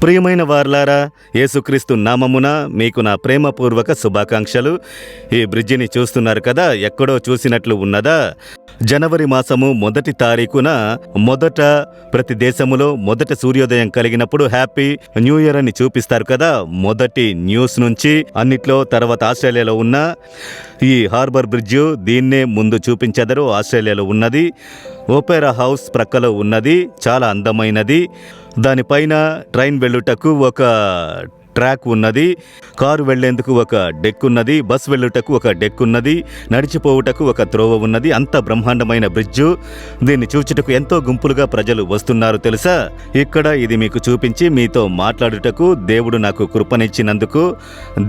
ప్రియమైన వారలారా, యేసుక్రీస్తు నామమున మీకు నా ప్రేమపూర్వక శుభాకాంక్షలు. ఈ బ్రిడ్జిని చూస్తున్నారు కదా, ఎక్కడో చూసినట్లు ఉన్నదా? జనవరి మాసము 1 తారీఖున మొదట ప్రతి దేశములో మొదట సూర్యోదయం కలిగినప్పుడు హ్యాపీ న్యూ ఇయర్ అని చూపిస్తారు కదా. మొదటి న్యూస్ నుంచి అన్నిట్లో తర్వాత ఆస్ట్రేలియాలో ఉన్న ఈ హార్బర్ బ్రిడ్జ్, దీన్నే ముందు చూపించెదరు. ఆస్ట్రేలియాలో ఉన్నది. ఓపెరా హౌస్ ప్రక్కలో ఉన్నది, చాలా అందమైనది. దానిపైన ట్రైన్ వెళ్ళుటకు ఒక ట్రాక్ ఉన్నది, కారు వెళ్లేందుకు ఒక డెక్ ఉన్నది, బస్ వెళ్ళుటకు ఒక డెక్ ఉన్నది, నడిచిపోవుటకు ఒక త్రోవ ఉన్నది. అంత బ్రహ్మాండమైన బ్రిడ్జు. దీన్ని చూచుటకు ఎంతో గుంపులుగా ప్రజలు వస్తున్నారు తెలుసా. ఇక్కడ ఇది మీకు చూపించి మీతో మాట్లాడుటకు దేవుడు నాకు కృపనిచ్చినందుకు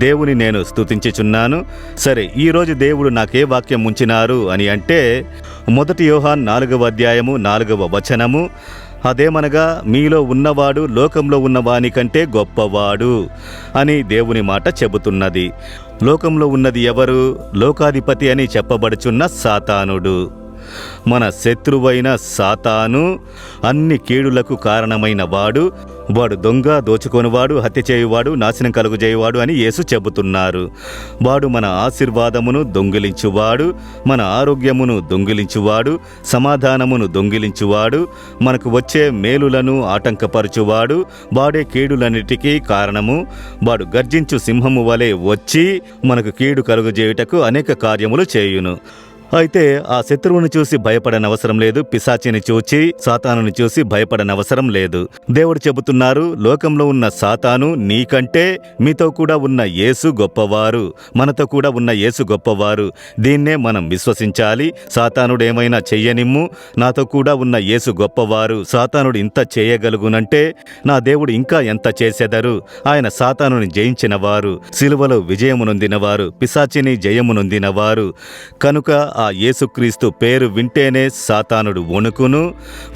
దేవుని నేను స్తుతించుచున్నాను. సరే, ఈరోజు దేవుడు నాకే వాక్యం ఉంచినారు అని అంటే 1 యోహాను 4వ అధ్యాయము 4వ వచనము. అదేమనగా, మీలో ఉన్నవాడు లోకంలో ఉన్నవాని కంటే గొప్పవాడు అని దేవుని మాట చెబుతున్నది. లోకంలో ఉన్నది ఎవరు? లోకాధిపతి అని చెప్పబడుచున్న సాతానుడు. మన శత్రువైన సాతాను అన్ని కీడులకు కారణమైన వాడు దొంగ, దోచుకొనివాడు, హత్య చేయువాడు, నాశనం కలుగజేయువాడు అని యేసు చెబుతున్నారు. వాడు మన ఆశీర్వాదమును దొంగిలించువాడు, మన ఆరోగ్యమును దొంగిలించువాడు, సమాధానమును దొంగిలించువాడు, మనకు వచ్చే మేలులను ఆటంకపరచువాడు. వాడే కీడులన్నిటికీ కారణము. వాడు గర్జించు సింహము వలె వచ్చి మనకు కీడు కలుగజేయుటకు అనేక కార్యములు చేయును. అయితే ఆ శత్రువుని చూసి భయపడనవసరం లేదు, పిశాచిని చూచి సాతానుని చూసి భయపడనవసరం లేదు. దేవుడు చెబుతున్నారు, లోకంలో ఉన్న సాతాను నీకంటే మీతో కూడా ఉన్న యేసు గొప్పవారు, మనతో కూడా ఉన్న యేసు గొప్పవారు. దీన్నే మనం విశ్వసించాలి. సాతానుడు ఏమైనా చెయ్యనిమ్ము, నాతో కూడా ఉన్న యేసు గొప్పవారు. సాతానుడు ఇంత చేయగలుగునంటే నా దేవుడు ఇంకా ఎంత చేసెదరు. ఆయన సాతానుని జయించినవారు, సిలువలో విజయమునొందినవారు, పిశాచిని జయమునొందినవారు. కనుక ఆ యేసుక్రీస్తు పేరు వింటేనే సాతానుడు వణుకును,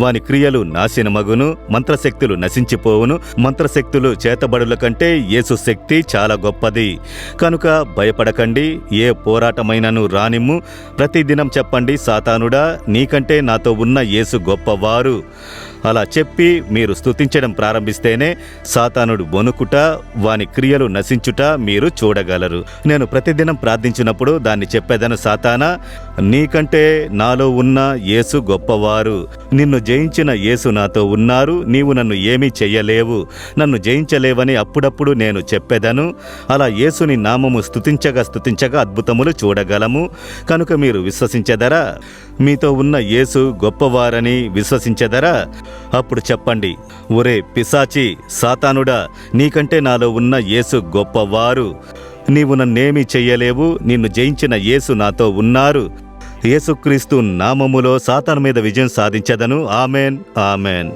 వాని క్రియలు నాశనమగును, మంత్రశక్తులు నశించిపోవును. మంత్రశక్తులు చేతబడుల కంటే యేసు శక్తి చాలా గొప్పది. కనుక భయపడకండి, ఏ పోరాటమైనను రానిమ్ము. ప్రతిదినం చెప్పండి, సాతానుడా, నీకంటే నాతో ఉన్న యేసు గొప్పవారు. అలా చెప్పి మీరు స్తుతించడం ప్రారంభిస్తేనే సాతానుడు వణుకుట, వాని క్రియలు నశించుట మీరు చూడగలరు. నేను ప్రతిదినం ప్రార్థించినప్పుడు దాన్ని చెప్పేదను, సాతానా, నీకంటే నాలో ఉన్న యేసు గొప్పవారు. నిన్ను జయించిన యేసు నాతో ఉన్నారు. నీవు నన్ను ఏమీ చెయ్యలేవు, నన్ను జయించలేవని అప్పుడప్పుడు నేను చెప్పేదను. అలా యేసుని నామము స్తుతించగా అద్భుతములు చూడగలము. కనుక మీరు విశ్వసించెదరా? మీతో ఉన్న యేసు గొప్పవారని విశ్వసించెదరా? అప్పుడు చెప్పండి, ఒరే పిశాచి, సాతానుడా, నీకంటే నాలో ఉన్న యేసు గొప్పవారు. నీవు నన్నేమీ చెయ్యలేవు, నిన్ను జయించిన యేసు నాతో ఉన్నారు. యేసుక్రీస్తు నామములో సాతాను మీద విజయం సాధించెదను. Amen, amen.